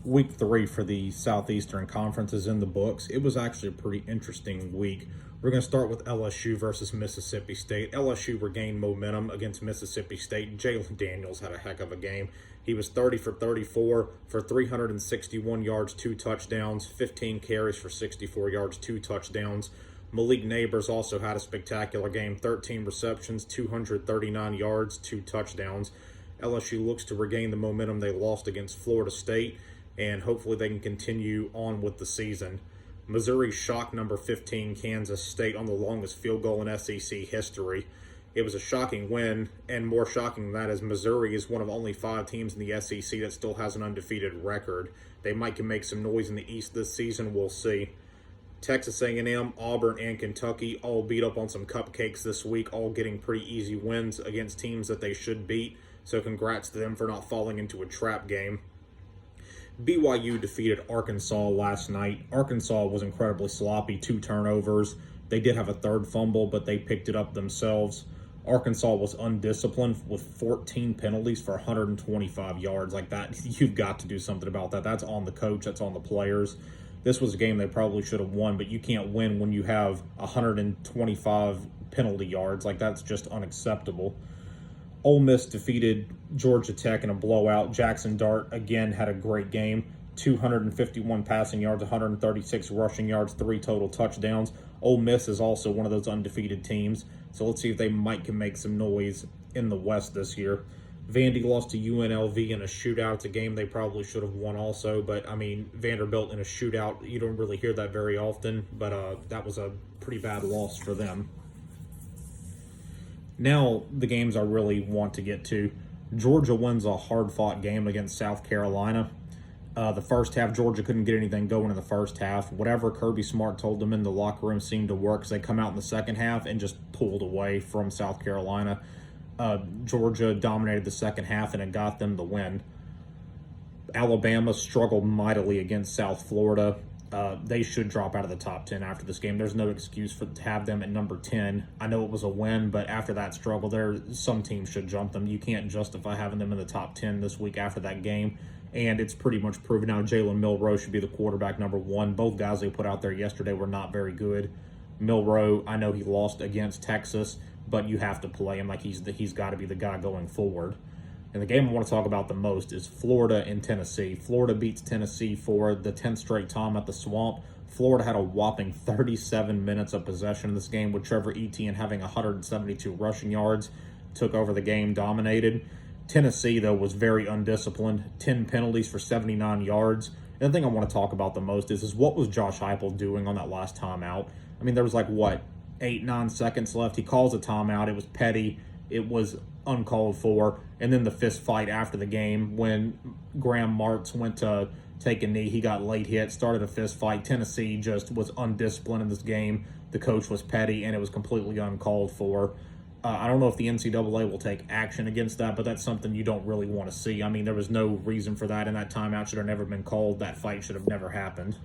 Week 3 for the Southeastern Conference is in the books. It was actually a pretty interesting week. We're going to start with LSU versus Mississippi State. LSU regained momentum against Mississippi State. Jalen Daniels had a heck of a game. He was 30 for 34 for 361 yards, 2 touchdowns, 15 carries for 64 yards, 2 touchdowns. Malik Neighbors also had a spectacular game, 13 receptions, 239 yards, 2 touchdowns. LSU looks to regain the momentum they lost against Florida State, and hopefully they can continue on with the season. Missouri shocked number 15 Kansas State on the longest field goal in SEC history. It was a shocking win, and more shocking than that is Missouri is one of only 5 teams in the SEC that still has an undefeated record. They might can make some noise in the East this season, we'll see. Texas A&M, Auburn, and Kentucky all beat up on some cupcakes this week, all getting pretty easy wins against teams that they should beat, so congrats to them for not falling into a trap game. BYU defeated Arkansas last night. Arkansas was incredibly sloppy, 2 turnovers. They did have a 3rd fumble, but they picked it up themselves. Arkansas was undisciplined with 14 penalties for 125 yards. Like that, you've got to do something about that. That's on the coach, that's on the players. This was a game they probably should have won, but you can't win when you have 125 penalty yards. Like, that's just unacceptable. Ole Miss defeated Georgia Tech in a blowout. Jackson Dart, again, had a great game. 251 passing yards, 136 rushing yards, 3 total touchdowns. Ole Miss is also one of those undefeated teams, so let's see if they can make some noise in the West this year. Vandy lost to UNLV in a shootout. It's a game they probably should have won also, but, I mean, Vanderbilt in a shootout, you don't really hear that very often, but that was a pretty bad loss for them. Now, the games I really want to get to. Georgia wins a hard-fought game against South Carolina. The first half, Georgia couldn't get anything going in the first half. Whatever Kirby Smart told them in the locker room seemed to work, because they come out in the second half and just pulled away from South Carolina. Georgia dominated the second half, and it got them the win. Alabama struggled mightily against South Florida. They should drop out of the top 10 after this game. There's no excuse to have them at number 10. I know it was a win, but after that struggle, some teams should jump them. You can't justify having them in the top 10 this week after that game, and it's pretty much proven now. Jalen Milroe should be the quarterback number 1. Both guys they put out there yesterday were not very good. Milroe, I know he lost against Texas, but you have to play him like he's got to be the guy going forward. And the game I want to talk about the most is Florida and Tennessee. Florida beats Tennessee for the 10th straight time at the Swamp. Florida had a whopping 37 minutes of possession in this game, with Trevor Etienne having 172 rushing yards, took over the game, dominated. Tennessee, though, was very undisciplined, 10 penalties for 79 yards. And the thing I want to talk about the most is what was Josh Heupel doing on that last timeout? I mean, there was 8-9 seconds left. He calls a timeout. It was petty. It was uncalled for. And then the fist fight after the game when Graham Martz went to take a knee. He got late hit, started a fist fight. Tennessee just was undisciplined in this game. The coach was petty, and it was completely uncalled for. I don't know if the NCAA will take action against that, but that's something you don't really want to see. I mean, there was no reason for that, and that timeout should have never been called. That fight should have never happened.